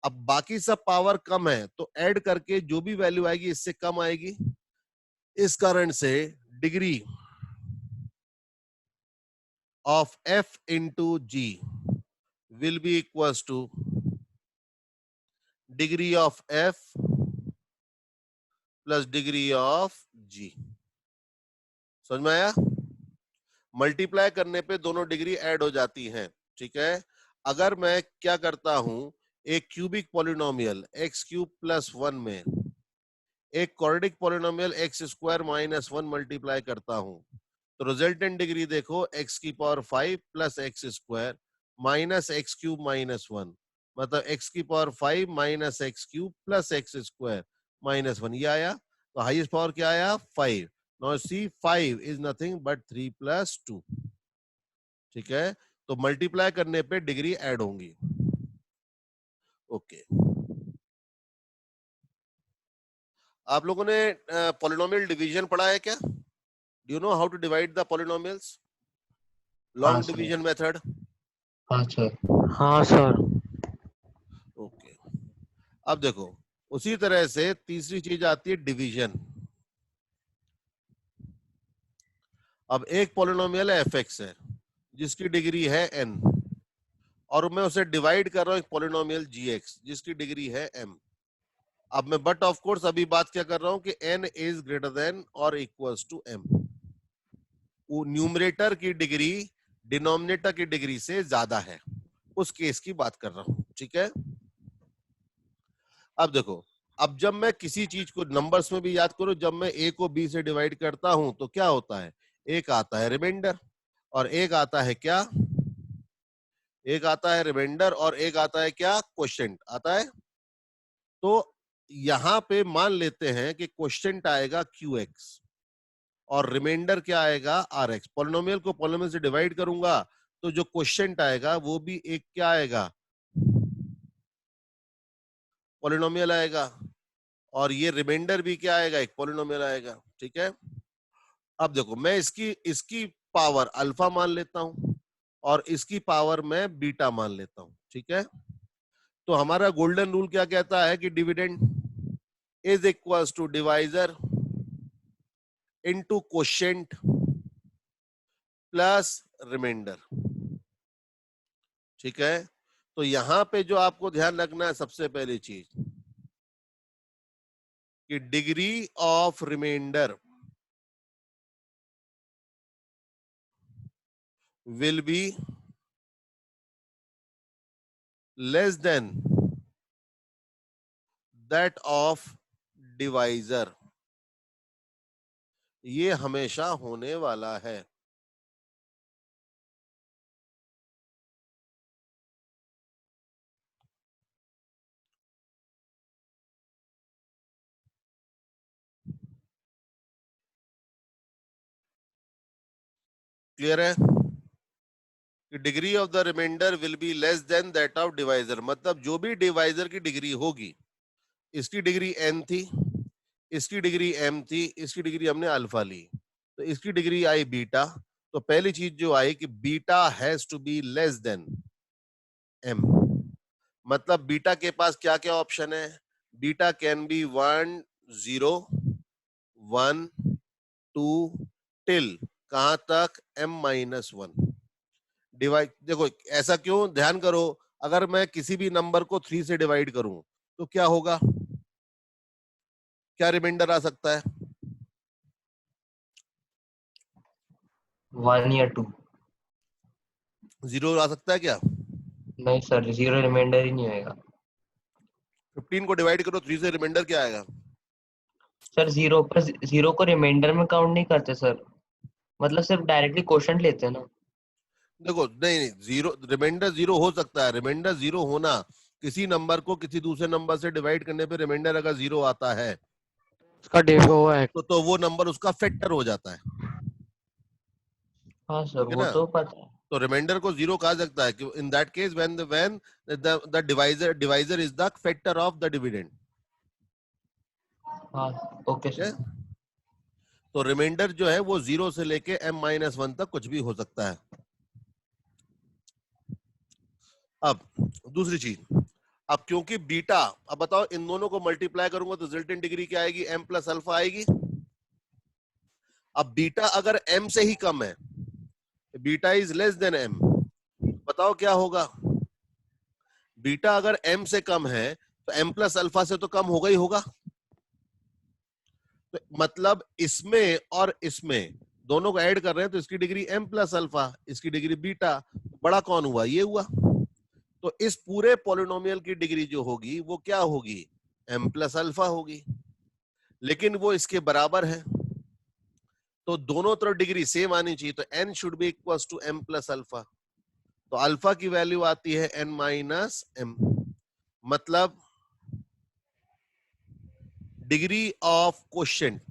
अब बाकी सब पावर कम है तो ऐड करके जो भी वैल्यू आएगी इससे कम आएगी। इस कारण से degree of F into G will be equals to degree of F plus degree of G. समझ में आया, मल्टीप्लाई करने पे दोनों डिग्री ऐड हो जाती हैं। ठीक है। अगर मैं क्या करता हूं, एक cubic polynomial x cube plus one में एक quadratic polynomial x square minus one multiply करता हूं, तो रिजल्टेंट डिग्री देखो एक्स की power 5 plus x square minus x cube minus one, मतलब एक्स की power 5 minus x cube plus x square minus one, ये आया। तो हाईएस्ट पावर क्या आया, 5। Now see 5 is nothing but 3 + 2। ठीक है, तो मल्टीप्लाई करने पे डिग्री ऐड होंगी। ओके, आप लोगों ने पॉलिनोमियल डिवीजन पढ़ा है क्या? Do you know how to divide the polynomials? हाँ लॉन्ग सर। Division method. हाँ सर। हाँ सर। ओके, अब देखो, उसी तरह से तीसरी चीज आती है डिवीजन। अब एक पॉलिनोमियल है f(x) है, जिसकी डिग्री है n, और मैं उसे डिवाइड कर रहा हूं एक पॉलिनोमियल g(x) जिसकी डिग्री है m। अब मैं बट ऑफ कोर्स अभी बात क्या कर रहा हूं कि n इज ग्रेटर देन और इक्वल्स टू m। वो न्यूमरेटर की डिग्री डिनोमिनेटर की डिग्री से ज्यादा है, उस केस की बात कर रहा हूं। ठीक है, अब देखो, अब जब मैं किसी चीज को नंबर्स में भी याद करो, जब मैं a को b से डिवाइड करता हूं तो क्या होता है? एक आता है रिमाइंडर और एक आता है क्या? एक आता है रिमाइंडर और एक आता है क्या? क्वोशिएंट आता है। तो यहां पे मान लेते हैं कि क्वोशिएंट आएगा qx और रिमाइंडर क्या आएगा? rx। पॉलिनोमियल को पॉलिनोमियल से डिवाइड करूंगा तो जो क्वोशिएंट आएगा वो भी एक क्या आएगा? पॉलिनोमियल आएगा, और ये रिमाइंडर भी क्या आएगा? एक पॉलिनोमियल आएगा। ठीक है, अब देखो, मैं इसकी इसकी पावर अल्फा मान लेता हूं और इसकी पावर मैं बीटा मान लेता हूं। ठीक है, तो हमारा गोल्डन रूल क्या कहता है कि dividend is equals to divisor into quotient plus remainder. ठीक है, तो यहां पे जो आपको ध्यान रखना है, सबसे पहली चीज कि degree of remainder will be less than that of divisor। ये हमेशा होने वाला है। क्लियर है कि degree of the remainder will be less than that of divisor, मतलब जो भी डिवाइजर की डिग्री होगी, इसकी डिग्री n थी, इसकी डिग्री m थी, इसकी डिग्री हमने अल्फा ली, तो इसकी डिग्री आई बीटा। तो पहली चीज जो आई कि beta has to be less than m। मतलब बीटा के पास क्या क्या ऑप्शन है? बीटा कैन बी 1 0 1 2 टिल कहां तक? m-1। डिवाइड देखो, ऐसा क्यों? ध्यान करो, अगर मैं किसी भी नंबर को 3 से डिवाइड करूं तो क्या होगा? क्या रिमाइंडर आ सकता है? 1 या 2। 0 आ सकता है क्या? नहीं सर, 0 रिमाइंडर ही नहीं होएगा। 15 को डिवाइड करो 3 से, रिमाइंडर क्या आएगा? सर 0 को रिमाइंडर में काउंट नहीं करते सर, मतलब सिर्फ डायरेक्टली क्वोशंट लेते हैं ना। देखो, नहीं नहीं, जीरो रिमाइंडर 0 हो सकता है। रिमाइंडर 0 होना, किसी नंबर को किसी दूसरे नंबर से डिवाइड करने पे रिमाइंडर अगर 0 आता है उसका वो है। तो वो नंबर उसका फैक्टर हो जाता है। हाँ सर, ठीक है वो ना? तो पता है। तो रिमाइंडर को 0 कहा सकता है कि in that case when the divisor is the factor of the dividend. हाँ ओके ठीक है, सर। तो रिमाइंडर जो है वो 0 से लेके m-1 तक कुछ भी हो सकता है। अब दूसरी चीज, अब क्योंकि बीटा, अब बताओ इन दोनों को मल्टीप्लाई करूंगा तो रिजल्टेंट डिग्री क्या आएगी? m प्लस अल्फा आएगी। अब बीटा अगर m से ही कम है, beta is less than m, बताओ क्या होगा? बीटा अगर m से कम है तो m प्लस अल्फा से तो कम होगा ही होगा। तो मतलब इसमें और इसमें दोनों को ऐड कर रहे हैं तो इसकी डिग्री m प्लस अल्फा, इसकी डिग्री बीटा, बड़ा कौन हुआ? ये हुआ। तो इस पूरे पॉलिनोमियल की डिग्री जो होगी वो क्या होगी? m प्लस अल्फा होगी, लेकिन वो इसके बराबर है, तो दोनों तरफ डिग्री सेम आनी चाहिए। तो n should be equal to m plus alpha. तो अल्फा की वैल्यू आती है n-m, मतलब degree of quotient,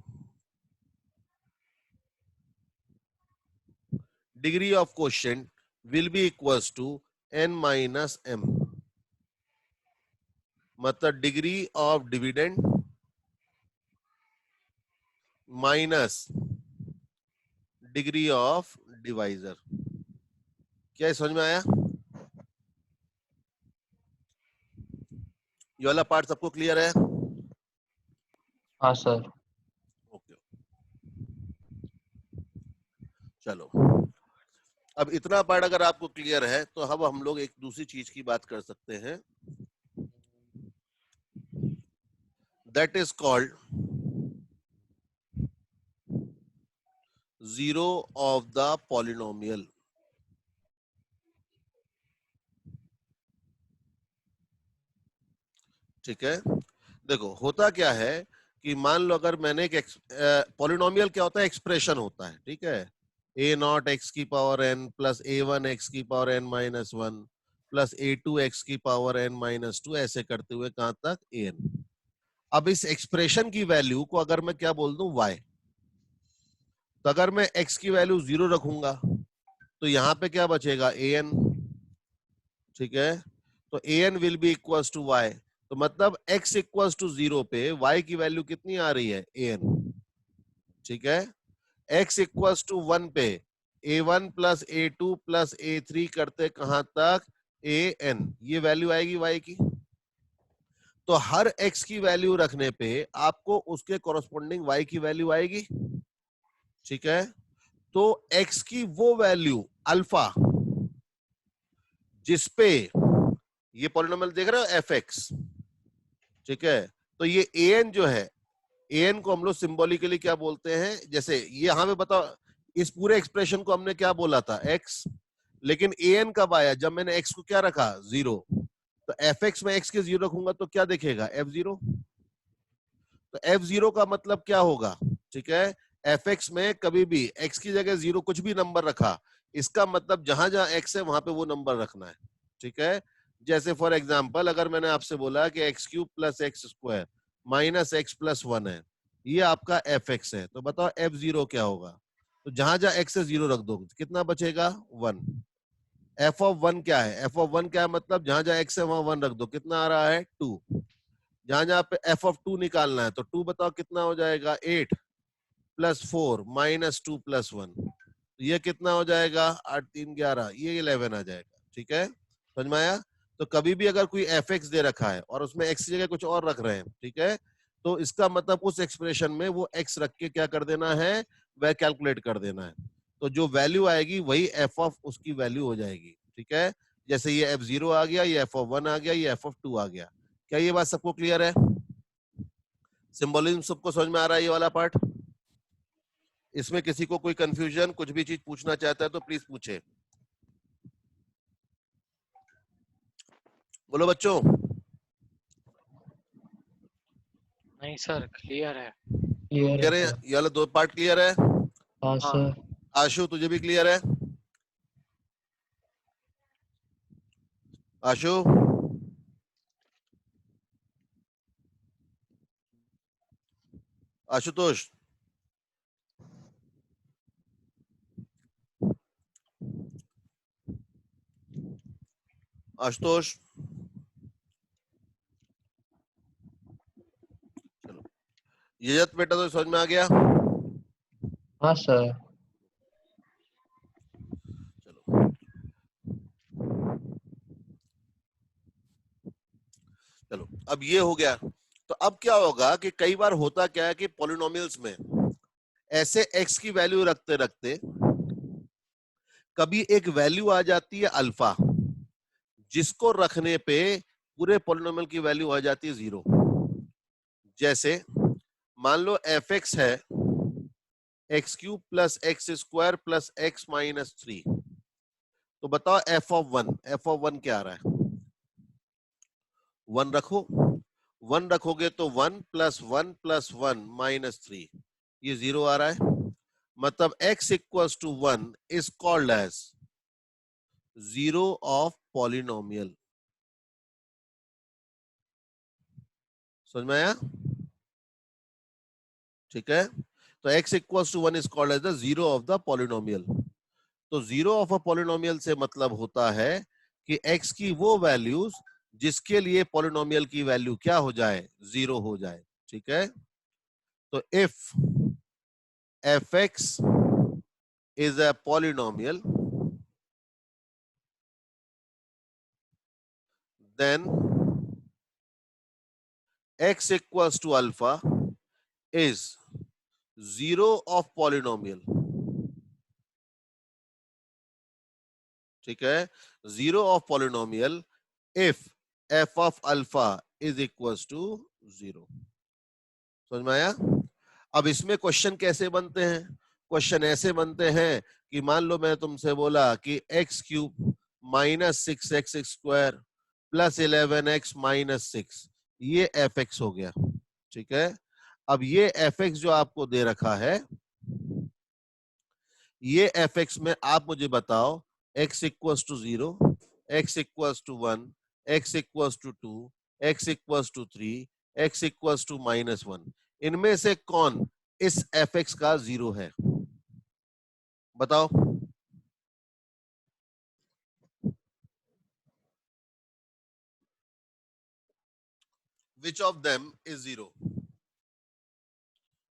degree of quotient will be equals to n minus m, मतलब degree of dividend minus degree of divisor. क्या समझ में आया? ये वाला पार्ट सबको क्लियर है? हाँ सर। ओके, चलो अब इतना पार्ट अगर आपको क्लियर है तो अब हम लोग एक दूसरी चीज की बात कर सकते हैं, that is called zero of the polynomial. ठीक है, देखो होता क्या है कि मान लो अगर मैंने एक पॉलिनोमियल क्या होता है, एक्सप्रेशन होता है, ठीक है, ए नॉट एक्स की पावर एन प्लस ए वन एक्स की power N minus one plus a two x की पावर एन माइनस टू, ऐसे करते हुए कहां तक ए एन। अब इस एक्सप्रेशन की वैल्यू को अगर मैं क्या बोल दूं y, तो अगर मैं x की वैल्यू 0 रखूंगा तो यहां पे क्या बचेगा a n। ठीक है, तो a n will be equals to y, तो मतलब x इक्वल्स टू 0 पे y की वैल्यू कितनी आ रही है a n। ठीक है, x इक्वल्स टू 1 पे a1 plus a2 plus a3 करते कहां तक a n, ये वैल्यू आएगी y की। तो हर x की वैल्यू रखने पे आपको उसके कॉरस्पॉन्डिंग y की वैल्यू आएगी। ठीक है, तो x की वो वैल्यू अल्फा जिसपे ये पॉलिनोमियल देख रहे हो fx, ठीक है, तो ये an जो है, an को हम लोग सिंबॉलिकली क्या बोलते हैं, जैसे ये यहां पे बताओ, इस पूरे एक्सप्रेशन को हमने क्या बोला था x, लेकिन an कब आया, जब मैंने x को क्या रखा 0, तो fx में x के 0 रखूंगा तो क्या दिखेगा f0, तो f0 का मतलब क्या होगा, ठीक है, fx में कभी भी x की जगह 0 कुछ भी नंबर रखा, इसका मतलब जहां जहां x है वहां पे वो नंबर रखना है। ठीक है, जैसे फॉर एग्जांपल अगर मैंने आपसे बोला कि x cube plus x square minus x plus one है, ये आपका fx है, तो बताओ f0 क्या होगा, तो जहां जहां x है 0 रख दो, कितना बचेगा 1। f ऑफ 1 क्या है, f ऑफ 1 क्या है, मतलब जहां जहां x है वहां 1 रख दो, कितना आ रहा है 2। जहां जहां पे f ऑफ 2 निकालना है तो 2 बताओ कितना हो जाएगा 8 प्लस 4 माइनस 2 प्लस 1, ये कितना हो जाएगा 8 3 11, ये 11 आ जाएगा। ठीक है, समझ में आया? तो कभी भी अगर कोई fx दे रखा है और उसमें x की जगह कुछ और रख रहे हैं, ठीक है, तो इसका मतलब उस एक्सप्रेशन में वो x रख के क्या कर देना है, वह कैलकुलेट कर देना है, तो जो वैल्यू आएगी वही f ऑफ उसकी वैल्यू हो जाएगी। ठीक है, जैसे ये f0 आ गया, ये f ऑफ 1 आ गया, ये f ऑफ 2 आ गया। क्या ये बात सबको क्लियर है? सिंबोलिज्म सबको समझ में आ रहा है ये वाला पार्ट? इसमें किसी को कोई कंफ्यूजन, कुछ भी चीज पूछना चाहता है तो प्लीज पूछे। बोलो बच्चों। नहीं सर, क्लियर है। क्लियर है क्लियर है? सर। ये वाला दो पार्ट क्लियर है? हाँ हाँ। सर। आशु तुझे भी क्लियर है? आशु, आशुतोष, आशुतोष, चलो ये बेटा तो समझ में आ गया? हाँ सर। चलो चलो अब ये हो गया, तो अब क्या होगा कि कई बार होता क्या है कि पॉलिनोमियल्स में ऐसे x की वैल्यू रखते रखते कभी एक वैल्यू आ जाती है अल्फा, जिसको रखने पे पूरे पॉलिनोमियल की वैल्यू आ जाती है 0। जैसे मान लो fx है x cube plus x square plus x minus 3, तो बताओ f ऑफ 1, f ऑफ 1 क्या आ रहा है, 1 रखो, 1 रखोगे तो 1 प्लस 1 माइनस 3, ये 0 आ रहा है, मतलब x equals to 1 is called as zero of polynomial. समझ में आया? ठीक है, तो x equals to 1 is called as the zero of the polynomial. तो जीरो ऑफ अ पॉलिनोमियल से मतलब होता है कि x की वो वैल्यूज जिसके लिए पॉलिनोमियल की वैल्यू क्या हो जाए, जीरो हो जाए। ठीक है, तो if fx is a polynomial, then x equals to alpha is zero of polynomial। ठीक है, zero of polynomial if f of alpha is equals to zero. समझ में आया? अब इसमें क्वेश्चन कैसे बनते हैं? क्वेश्चन ऐसे बनते हैं कि मान लो मैं तुमसे बोला कि x cube minus 6x square plus 11x minus 6, ये एफ एक्स हो गया। ठीक है, अब ये एफ एक्स जो आपको दे रखा है, ये एफ एक्स में आप मुझे बताओ x equals to 0, x equals to 1, x equals to 2, x equals to 3, x equals to -1, इनमें से कौन इस एफ एक्स का जीरो है? बताओ। Which of them is zero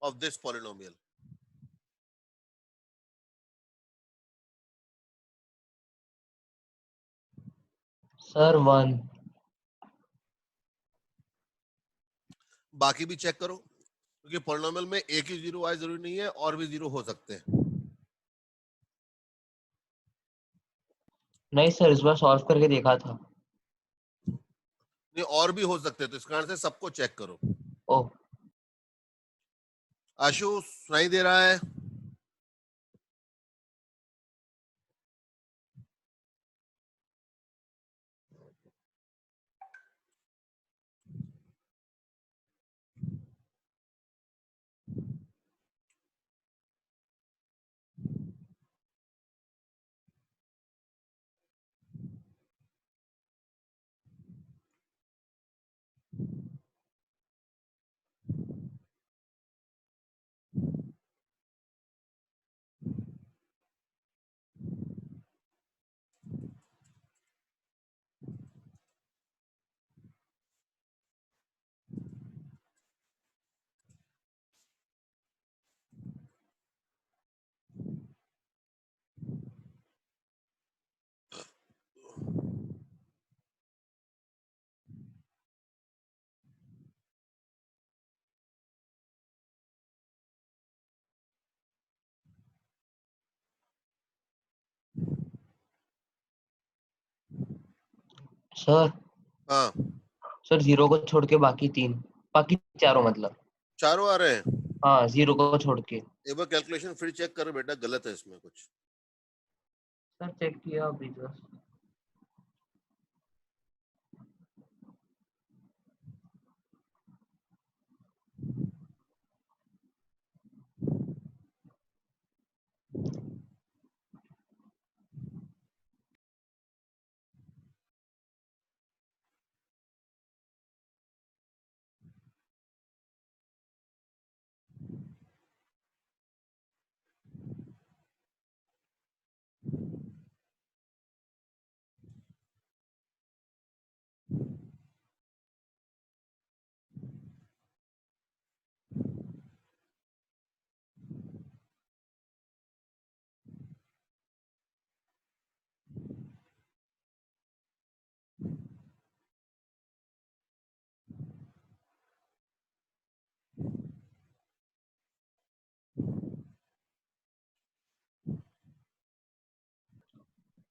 of this polynomial? Sir 1। बाकी भी चेक करो, क्योंकि पॉलिनोमियल में एक ही जीरो आए जरूरी नहीं है, और भी जीरो हो सकते हैं। नहीं सर, इस बार सॉल्व करके देखा था। नहीं, और भी हो सकते हैं, तो इस कारण से सबको चेक करो। ओह, आशु सुनाई दे रहा है? सर हाँ, सर 0 को छोड़ के बाकी चारों मतलब। चारों आ रहे हैं। हाँ, 0 को छोड़ के। एक बार कैलकुलेशन फिर चेक करो बेटा, गलत है इसमें कुछ। सर चेक किया अभी जस्ट।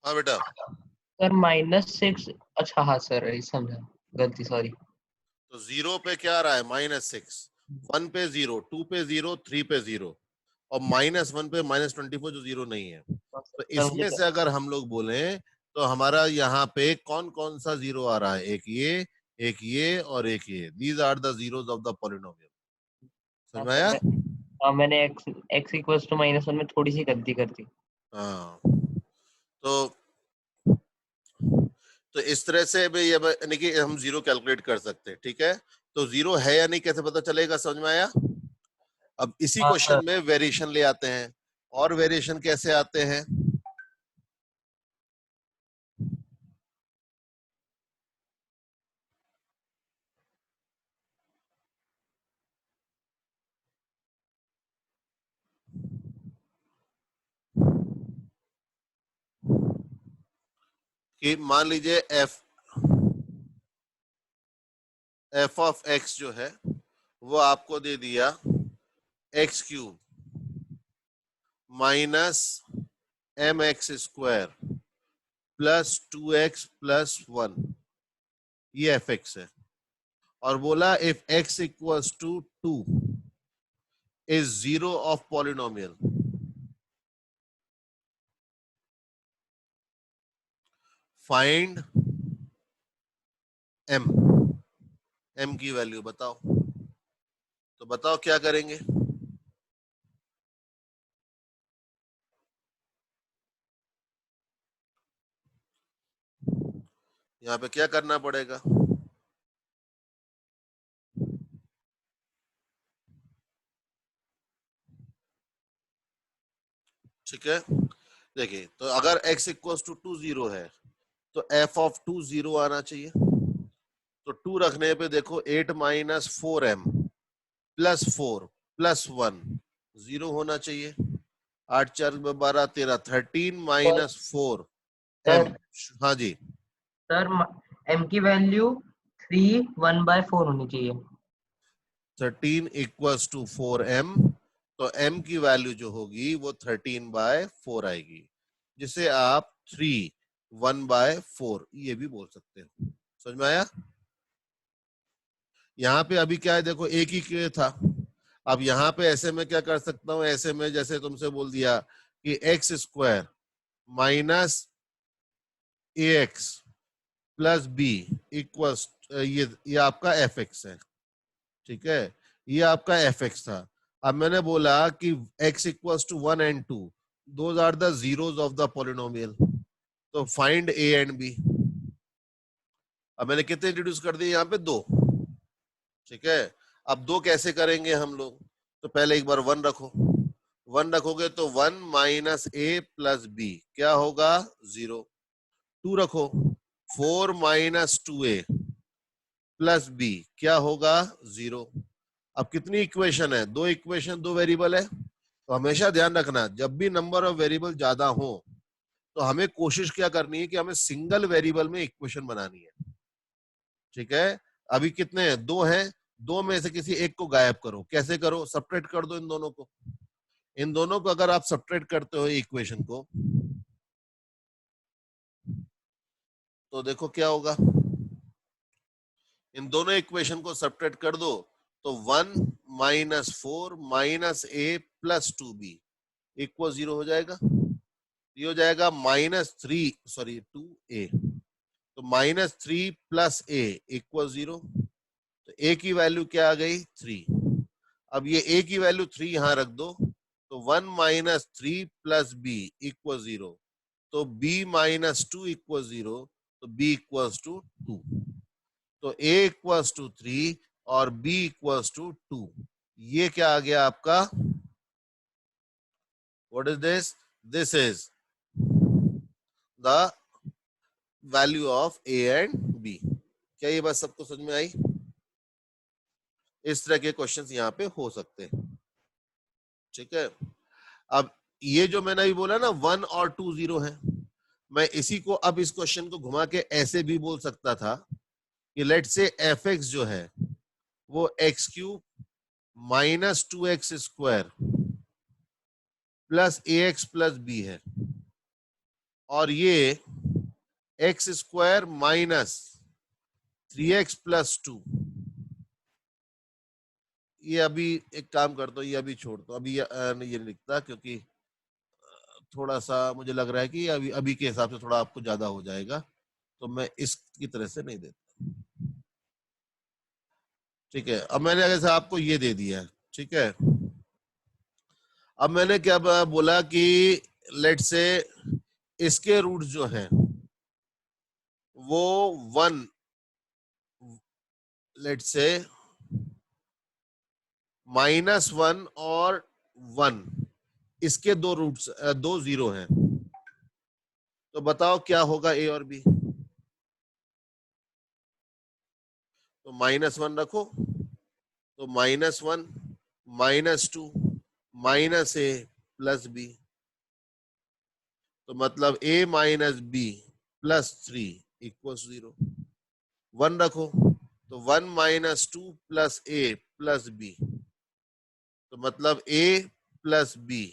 हाँ बेटा, सर -6। अच्छा हाँ सर, ये समझा, गलती, सॉरी। तो जीरो पे क्या आ रहा है? -6, 1 पे 0, 2 पे 0, 3 पे 0, और -1 पे -24 जो जीरो नहीं है। तो सर मुझे इसमें से अगर हम लोग बोले तो हमारा यहाँ पे कौन कौन सा जीरो आ रहा है? एक ये और एक ये। These are the zeros of the polynomial. समझ हाँ में सर, आया? मैंने x इक्वल्स टू -1 में थोड़ी सी गलती कर दी। हाँ, तो इस तरह से भी ये यानी कि हम जीरो कैलकुलेट कर सकते हैं। ठीक है, तो जीरो है या नहीं कैसे पता चलेगा? समझ में आया? अब इसी हाँ क्वेश्चन सर। में वेरिएशन ले आते हैं। और वेरिएशन कैसे आते हैं? कि मान लीजिए एफ ऑफ एक्स जो है वो आपको दे दिया x cube minus m x square plus 2x plus 1, ये एफ एक्स है। और बोला if x equals to 2 is zero of polynomial. Find m. m की वैल्यू बताओ। तो बताओ क्या करेंगे। यहाँ पे क्या करना पड़ेगा। ठीक है, देखिए तो अगर x इक्वल्स टू 2 0 है तो f ऑफ 2 0 आना चाहिए। तो 2 रखने पे देखो 8 माइनस 4m प्लस 4 प्लस 1 0 होना चाहिए। 8 4 12 13 13 माइनस 4 m। सर हाँ जी, सर m की वैल्यू 3 1/4 होनी चाहिए। 13 इक्वल्स टू 4m, तो m की वैल्यू जो होगी वो 13/4 आएगी, जिसे आप 3 1/4 ये भी बोल सकते हो। समझ में आया। यहाँ पे अभी क्या है देखो, एक ही के था। अब यहाँ पे ऐसे में क्या कर सकता हूँ, ऐसे में जैसे तुमसे बोल दिया कि एक्स स्क्वायर माइनस ए एक्स प्लस बी इक्वल्स, ये आपका एफ एक्स है। ठीक है, ये आपका एफ एक्स था। अब मैंने बोला कि x equals to 1 and 2, those are the zeros of the polynomial, तो फाइंड a एंड b। अब मैंने कितने इंट्रोड्यूस कर दिए यहाँ पे, 2। ठीक है, अब 2 कैसे करेंगे हम लोग, तो पहले एक बार 1 रखो। 1 रखोगे तो 1 माइनस ए प्लस बी क्या होगा, 0। 2 रखो, 4 माइनस 2a प्लस बी क्या होगा, 0। अब कितनी इक्वेशन है, 2 इक्वेशन, 2 वेरिएबल है। तो हमेशा ध्यान रखना, जब भी नंबर ऑफ वेरिएबल ज्यादा हो तो हमें कोशिश क्या करनी है कि हमें सिंगल वेरिएबल में इक्वेशन बनानी है। ठीक है, अभी कितने हैं, 2 हैं। 2 में से किसी एक को गायब करो। कैसे करो, सब्ट्रैक्ट कर दो इन दोनों को। इन दोनों को अगर आप सब्ट्रैक्ट करते हो इक्वेशन को, तो देखो क्या होगा। इन दोनों इक्वेशन को सब्ट्रैक्ट कर दो तो 1 माइनस 4 माइनस ए प्लस 2b इक्वल 0 हो जाएगा। ये हो जाएगा -2a। तो -3 प्लस ए इक्वल 0। तो ए की वैल्यू क्या आ गई, 3। अब ये ए की वैल्यू 3 यहां रख दो, तो 1 माइनस 3 प्लस बी इक्वल 0। तो b माइनस 2 इक्वल 0, तो b इक्वल्स टू 2। तो a इक्वल्स टू 3 और b इक्वल्स टू 2। ये क्या आ गया आपका, what is this, this is the value of a and b। क्या ये बात सबको समझ में आई। इस तरह के क्वेश्चंस यहाँ पे हो सकते हैं। ठीक है, अब ये जो मैंने अभी बोला ना 1 और 2 0 है, मैं इसी को अब इस क्वेश्चन को घुमा के ऐसे भी बोल सकता था कि लेट से एफ एक्स जो है वो X cube minus 2x square plus A X plus B है, और ये x square minus 3x plus 2। ये अभी एक काम करता हूँ, ये अभी छोड़ दो, अभी ये नहीं लिखता क्योंकि थोड़ा सा मुझे लग रहा है कि अभी अभी के हिसाब से थोड़ा आपको ज्यादा हो जाएगा, तो मैं इसकी तरह से नहीं देता। ठीक है, अब मैंने जैसे आपको ये दे दिया है। ठीक है, अब मैंने क्या बोला कि लेट से इसके रूट जो हैं वो 1, लेट से -1 और 1, इसके 2 रूट्स 2 0 हैं। तो बताओ क्या होगा ए और बी। तो -1 रखो, तो -1 -2 माइनस ए प्लस बी, तो मतलब a minus b plus 3 equals 0। 1 रखो तो 1 minus 2 plus a plus b, तो मतलब a plus b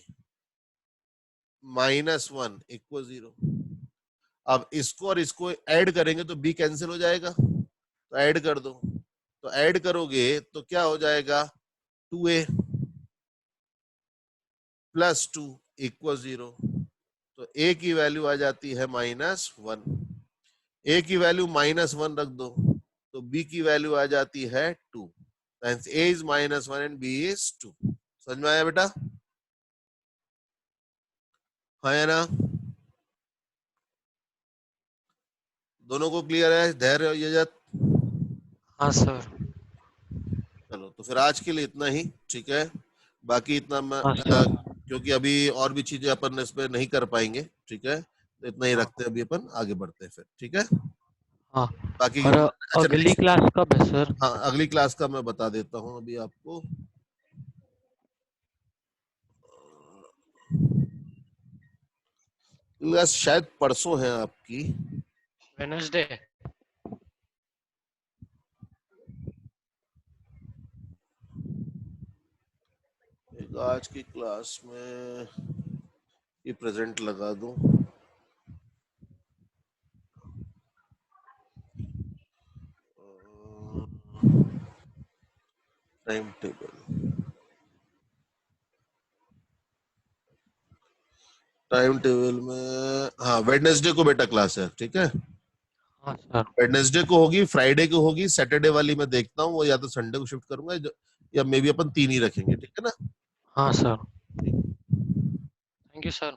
minus 1 equal 0। अब इसको और इसको ऐड करेंगे तो बी कैंसिल हो जाएगा, तो ऐड कर दो। तो ऐड करोगे तो क्या हो जाएगा, 2a प्लस 2 इक्वल 0। तो a की वैल्यू आ जाती है -1। a की वैल्यू -1 रख दो तो b की वैल्यू आ जाती है 2। Hence a is -1 and b is 2। समझ में आया बेटा? हाँ या ना? दोनों को क्लियर है? धैर्य और यजत? हाँ सर। चलो तो फिर आज के लिए इतना ही, ठीक है। बाकी इतना मैं हाँ सर। क्योंकि अभी और भी चीजें अपन इस पे नहीं कर पाएंगे, ठीक है, तो इतना ही हाँ रखते हैं, अभी अपन आगे बढ़ते हैं फिर, ठीक है। हाँ। बाकी और अच्छा अगली नेक्स्ट, क्लास कब है सर? हाँ अगली क्लास का मैं बता देता हूँ अभी आपको। क्लास शायद परसों है आपकी, वेडनेसडे। एक आज की क्लास में ये प्रेजेंट लगा दूं। टाइम टेबल में, हाँ वेडनेसडे को बेटा क्लास है, ठीक है। हाँ सर। वेडनेसडे को होगी, फ्राइडे को होगी, सैटरडे वाली मैं देखता हूँ, वो या तो संडे को शिफ्ट करूंगा या मे बी अपन 3 ही रखेंगे, ठीक है ना। हाँ सर। Thank you sir.